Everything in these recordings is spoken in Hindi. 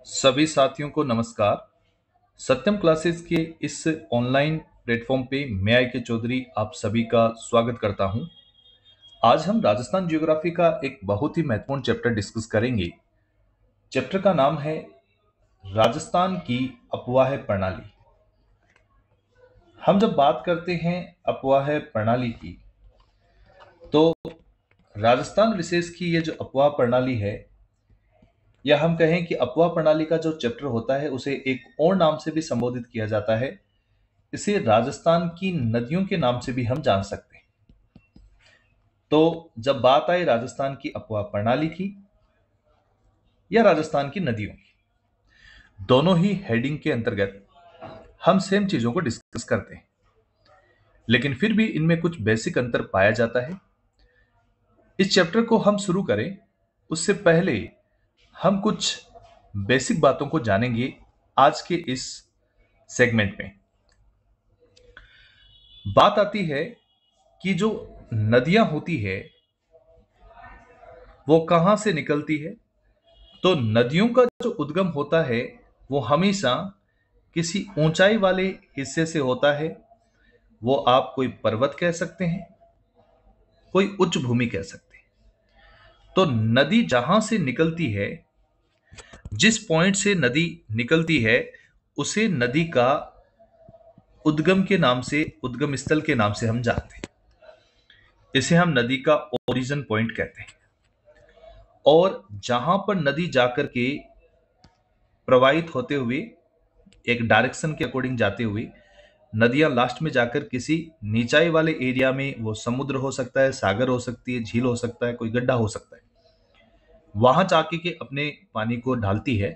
सभी साथियों को नमस्कार। सत्यम क्लासेस के इस ऑनलाइन प्लेटफॉर्म पे मैं आई के चौधरी आप सभी का स्वागत करता हूं। आज हम राजस्थान ज्योग्राफी का एक बहुत ही महत्वपूर्ण चैप्टर डिस्कस करेंगे। चैप्टर का नाम है राजस्थान की अफवाह प्रणाली। हम जब बात करते हैं अफवाह प्रणाली की, तो राजस्थान विशेष की ये जो अफवाह प्रणाली है, या हम कहें कि अफवाह प्रणाली का जो चैप्टर होता है उसे एक और नाम से भी संबोधित किया जाता है। इसे राजस्थान की नदियों के नाम से भी हम जान सकते हैं। तो जब बात आए राजस्थान की अफवाह प्रणाली की या राजस्थान की नदियों की, दोनों ही हेडिंग के अंतर्गत हम सेम चीजों को डिस्कस करते हैं, लेकिन फिर भी इनमें कुछ बेसिक अंतर पाया जाता है। इस चैप्टर को हम शुरू करें उससे पहले हम कुछ बेसिक बातों को जानेंगे। आज के इस सेगमेंट में बात आती है कि जो नदियां होती है वो कहां से निकलती है। तो नदियों का जो उद्गम होता है वो हमेशा किसी ऊंचाई वाले हिस्से से होता है। वो आप कोई पर्वत कह सकते हैं, कोई उच्च भूमि कह सकते हैं। तो नदी जहां से निकलती है, जिस पॉइंट से नदी निकलती है, उसे नदी का उद्गम के नाम से, उद्गम स्थल के नाम से हम जानते हैं। इसे हम नदी का ओरिजिन पॉइंट कहते हैं। और जहां पर नदी जाकर के प्रवाहित होते हुए एक डायरेक्शन के अकॉर्डिंग जाते हुए नदियां लास्ट में जाकर किसी नीचाई वाले एरिया में, वो समुद्र हो सकता है, सागर हो सकती है, झील हो सकता है, कोई गड्ढा हो सकता है, वहां जाके के अपने पानी को ढालती है।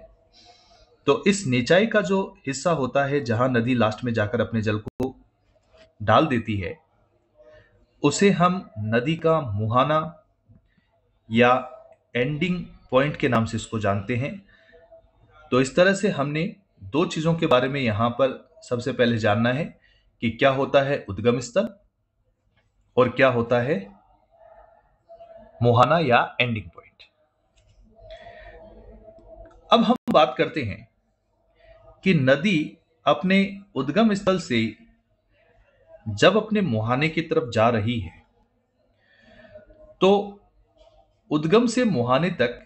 तो इस नीचाई का जो हिस्सा होता है जहां नदी लास्ट में जाकर अपने जल को डाल देती है, उसे हम नदी का मुहाना या एंडिंग पॉइंट के नाम से इसको जानते हैं। तो इस तरह से हमने दो चीजों के बारे में यहां पर सबसे पहले जानना है कि क्या होता है उद्गम स्थल और क्या होता है मुहाना या एंडिंग पॉइंट। अब हम बात करते हैं कि नदी अपने उद्गम स्थल से जब अपने मुहाने की तरफ जा रही है, तो उद्गम से मुहाने तक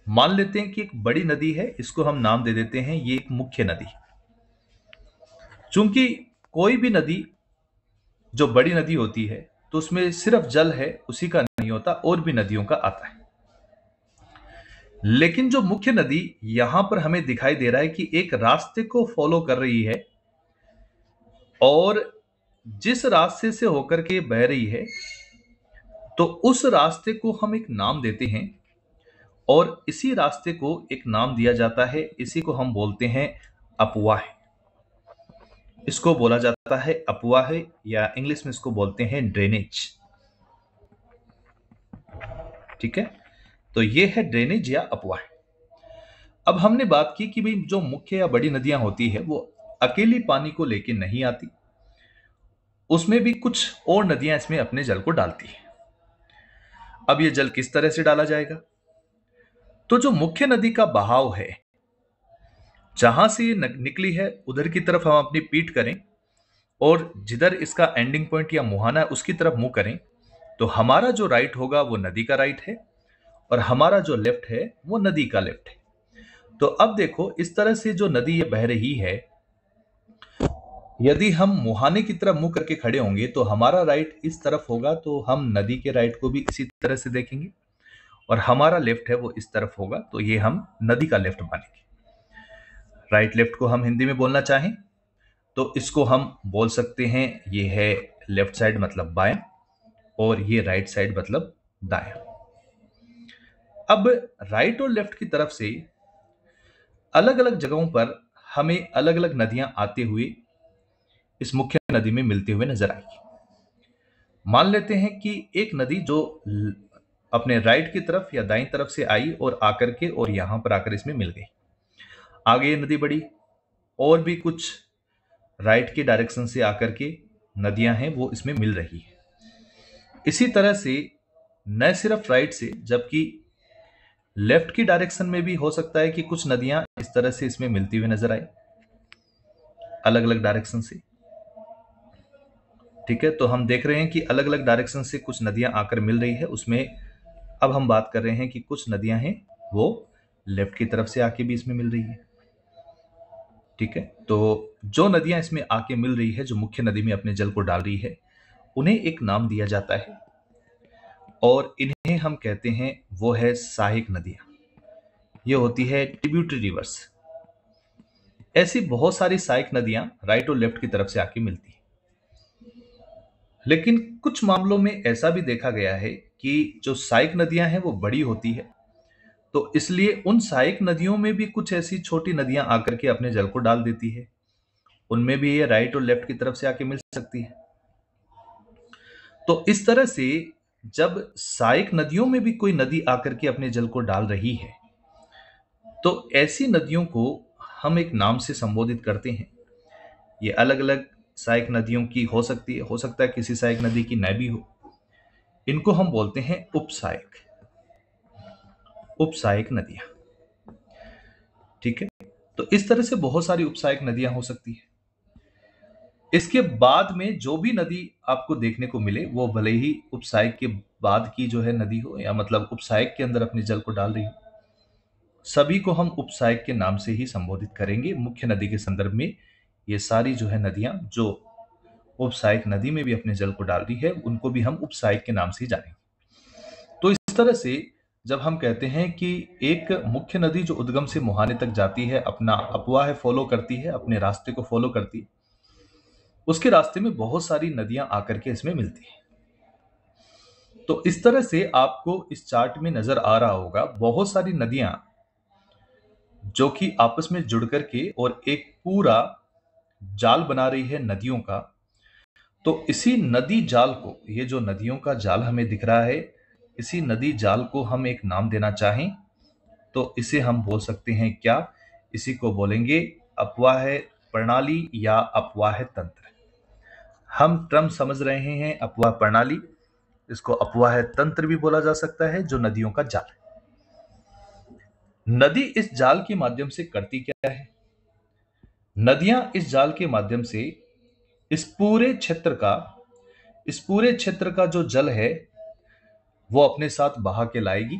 मान लेते हैं कि एक बड़ी नदी है, इसको हम नाम दे देते हैं ये एक मुख्य नदी। चूंकि कोई भी नदी जो बड़ी नदी होती है तो उसमें सिर्फ जल है, उसी का नहीं होता, और भी नदियों का आता है। लेकिन जो मुख्य नदी यहां पर हमें दिखाई दे रहा है कि एक रास्ते को फॉलो कर रही है, और जिस रास्ते से होकर के बह रही है, तो उस रास्ते को हम एक नाम देते हैं, और इसी रास्ते को एक नाम दिया जाता है। इसी को हम बोलते हैं अपवाह। इसको बोला जाता है अपवाह, या इंग्लिश में इसको बोलते हैं ड्रेनेज। ठीक है, तो ये है ड्रेनेज या अपवाह। अब हमने बात की कि भाई जो मुख्य या बड़ी नदियां होती है वो अकेली पानी को लेके नहीं आती, उसमें भी कुछ और नदियां इसमें अपने जल को डालती है। अब ये जल किस तरह से डाला जाएगा? तो जो मुख्य नदी का बहाव है, जहां से ये निकली है उधर की तरफ हम अपनी पीठ करें, और जिधर इसका एंडिंग पॉइंट या मुहाना है उसकी तरफ मुंह करें, तो हमारा जो राइट होगा वो नदी का राइट है, और हमारा जो लेफ्ट है वो नदी का लेफ्ट है। तो अब देखो, इस तरह से जो नदी ये बह रही है, यदि हम मुहाने की तरफ मुंह करके खड़े होंगे तो हमारा राइट इस तरफ होगा, तो हम नदी के राइट को भी इसी तरह से देखेंगे, और हमारा लेफ्ट है वो इस तरफ होगा, तो ये हम नदी का लेफ्ट मानेंगे। राइट लेफ्ट को हम हिंदी में बोलना चाहें तो इसको हम बोल सकते हैं, ये है लेफ्ट साइड मतलब बायां, और ये राइट साइड मतलब दायां। अब राइट और लेफ्ट की तरफ से अलग अलग जगहों पर हमें अलग अलग नदियां आते हुए इस मुख्य नदी में मिलते हुए नजर आएगी। मान लेते हैं कि एक नदी जो अपने राइट की तरफ या दाईं तरफ से आई और आकर के और यहां पर आकर इसमें मिल गई। आगे ये नदी बढ़ी, और भी कुछ राइट की डायरेक्शन से आकर के नदियां हैं वो इसमें मिल रही है। इसी तरह से न सिर्फ राइट से, जबकि लेफ्ट की डायरेक्शन में भी हो सकता है कि कुछ नदियां इस तरह से इसमें मिलती हुई नजर आए, अलग अलग डायरेक्शन से। ठीक है, तो हम देख रहे हैं कि अलग अलग डायरेक्शन से कुछ नदियां आकर मिल रही है। उसमें अब हम बात कर रहे हैं कि कुछ नदियां हैं वो लेफ्ट की तरफ से आके भी इसमें मिल रही है। ठीक है, तो जो नदियां इसमें आके मिल रही है, जो मुख्य नदी में अपने जल को डाल रही है, उन्हें एक नाम दिया जाता है और इन्हें हम कहते हैं वो है सहायक नदियां। ये होती है ट्रिब्यूटरी रिवर्स। ऐसी बहुत सारी सहायक नदियां राइट और लेफ्ट की तरफ से आके मिलती हैं। लेकिन कुछ मामलों में ऐसा भी देखा गया है कि जो सहायक नदियां हैं वो बड़ी होती है, तो इसलिए उन सहायक नदियों में भी कुछ ऐसी छोटी नदियां आकर के अपने जल को डाल देती है। उनमें भी ये राइट और लेफ्ट की तरफ से आके मिल सकती है। तो इस तरह से जब सहायक नदियों में भी कोई नदी आकर के अपने जल को डाल रही है, तो ऐसी नदियों को हम एक नाम से संबोधित करते हैं। ये अलग अलग सहायक नदियों की हो सकती है, हो सकता है किसी सहायक नदी की न भी हो। इनको हम बोलते हैं उपसहायक, उपसहायक नदियां। ठीक है, तो इस तरह से बहुत सारी उपसहायक नदियां हो सकती है। इसके बाद में जो भी नदी आपको देखने को मिले, वो भले ही उपसहायक के बाद की जो है नदी हो, या मतलब उपसहायक के अंदर अपने जल को डाल रही हो, सभी को हम उपसहायक के नाम से ही संबोधित करेंगे। मुख्य नदी के संदर्भ में ये सारी जो है नदियां जो उपसहायक नदी में भी अपने जल को डाल रही है, उनको भी हम उपसहायक के नाम से ही जानेंगे। तो इस तरह से जब हम कहते हैं कि एक मुख्य नदी जो उद्गम से मुहाने तक जाती है, अपना अपवाह फॉलो करती है, अपने रास्ते को फॉलो करती है, उसके रास्ते में बहुत सारी नदियां आकर के इसमें मिलती हैं। तो इस तरह से आपको इस चार्ट में नजर आ रहा होगा बहुत सारी नदियां जो कि आपस में जुड़ करके और एक पूरा जाल बना रही है नदियों का। तो इसी नदी जाल को, ये जो नदियों का जाल हमें दिख रहा है, इसी नदी जाल को हम एक नाम देना चाहें तो इसे हम बोल सकते हैं क्या? इसी को बोलेंगे अपवाह प्रणाली या अपवाह तंत्र। हम टर्म समझ रहे हैं, अपवाह प्रणाली, इसको अपवाह तंत्र भी बोला जा सकता है, जो नदियों का जाल है। नदी इस जाल के माध्यम से करती क्या है? नदियां इस जाल के माध्यम से इस पूरे क्षेत्र का, इस पूरे क्षेत्र का जो जल है वो अपने साथ बहा के लाएगी।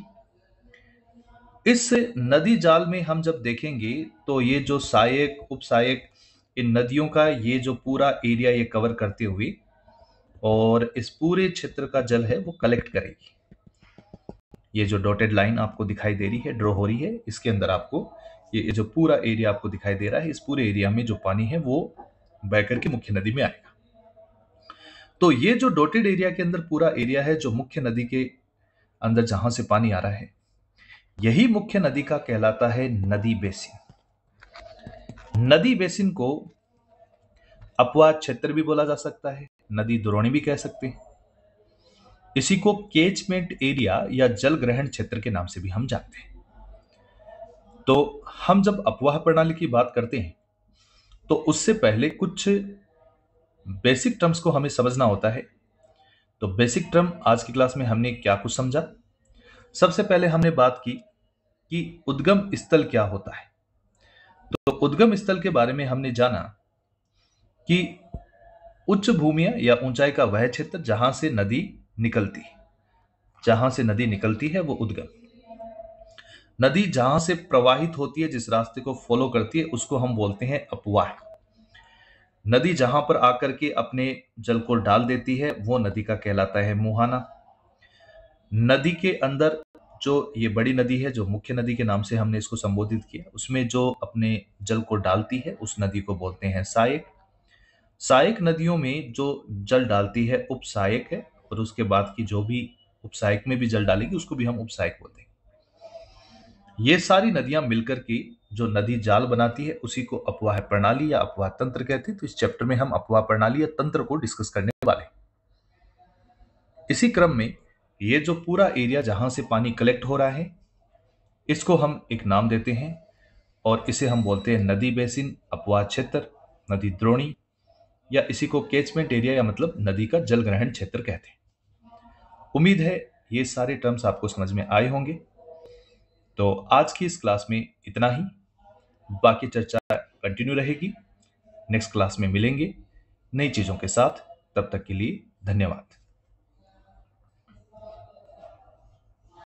इस नदी जाल में हम जब देखेंगे तो ये जो सहायक, उपसहायक, इन नदियों का ये जो पूरा एरिया ये कवर करते हुए और इस पूरे क्षेत्र का जल है वो कलेक्ट करेगी। ये जो डॉटेड लाइन आपको दिखाई दे रही है, ड्रॉ हो रही है, इसके अंदर आपको ये जो पूरा एरिया आपको दिखाई दे रहा है, इस पूरे एरिया में जो पानी है वो बह करके मुख्य नदी में आएगा। तो ये जो डॉटेड एरिया के अंदर पूरा एरिया है जो मुख्य नदी के अंदर जहां से पानी आ रहा है, यही मुख्य नदी का कहलाता है नदी बेसिन। नदी बेसिन को अपवाह क्षेत्र भी बोला जा सकता है, नदी द्रोणी भी कह सकते हैं। इसी को केचमेंट एरिया या जल ग्रहण क्षेत्र के नाम से भी हम जानते हैं। तो हम जब अपवाह प्रणाली की बात करते हैं तो उससे पहले कुछ बेसिक टर्म्स को हमें समझना होता है। तो बेसिक टर्म आज की क्लास में हमने क्या कुछ समझा? सबसे पहले हमने बात की कि उद्गम स्थल क्या होता है। तो उद्गम स्थल के बारे में हमने जाना कि उच्च भूमियां या ऊंचाई का वह क्षेत्र जहां से नदी निकलती है, जहां से नदी निकलती है वो उद्गम। नदी जहां से प्रवाहित होती है, जिस रास्ते को फॉलो करती है, उसको हम बोलते हैं अपवाह। नदी जहां पर आकर के अपने जल को डाल देती है वो नदी का कहलाता है मुहाना। नदी के अंदर जो ये बड़ी नदी है, जो मुख्य नदी के नाम से हमने इसको संबोधित किया, उसमें जो अपने जल को डालती है उस नदी को बोलते हैं सहायक। सहायक नदियों में जो जल डालती है उपसहायक है, और उसके बाद की जो भी उपसहायक में भी जल डालेगी उसको भी हम उपसहायक बोलते हैं। ये सारी नदियां मिलकर के जो नदी जाल बनाती है उसी को अपवाह प्रणाली या अपवाह तंत्र कहते हैं। तो इस चैप्टर में हम अपवाह प्रणाली या तंत्र को डिस्कस करने वाले हैं। इसी क्रम में ये जो पूरा एरिया जहां से पानी कलेक्ट हो रहा है, इसको हम एक नाम देते हैं और इसे हम बोलते हैं नदी बेसिन, अपवाह क्षेत्र, नदी द्रोणी, या इसी को कैचमेंट एरिया या मतलब नदी का जल ग्रहण क्षेत्र कहते हैं। उम्मीद है ये सारे टर्म्स आपको समझ में आए होंगे। तो आज की इस क्लास में इतना ही, बाकी चर्चा कंटिन्यू रहेगी। नेक्स्ट क्लास में मिलेंगे नई चीजों के साथ। तब तक के लिए धन्यवाद।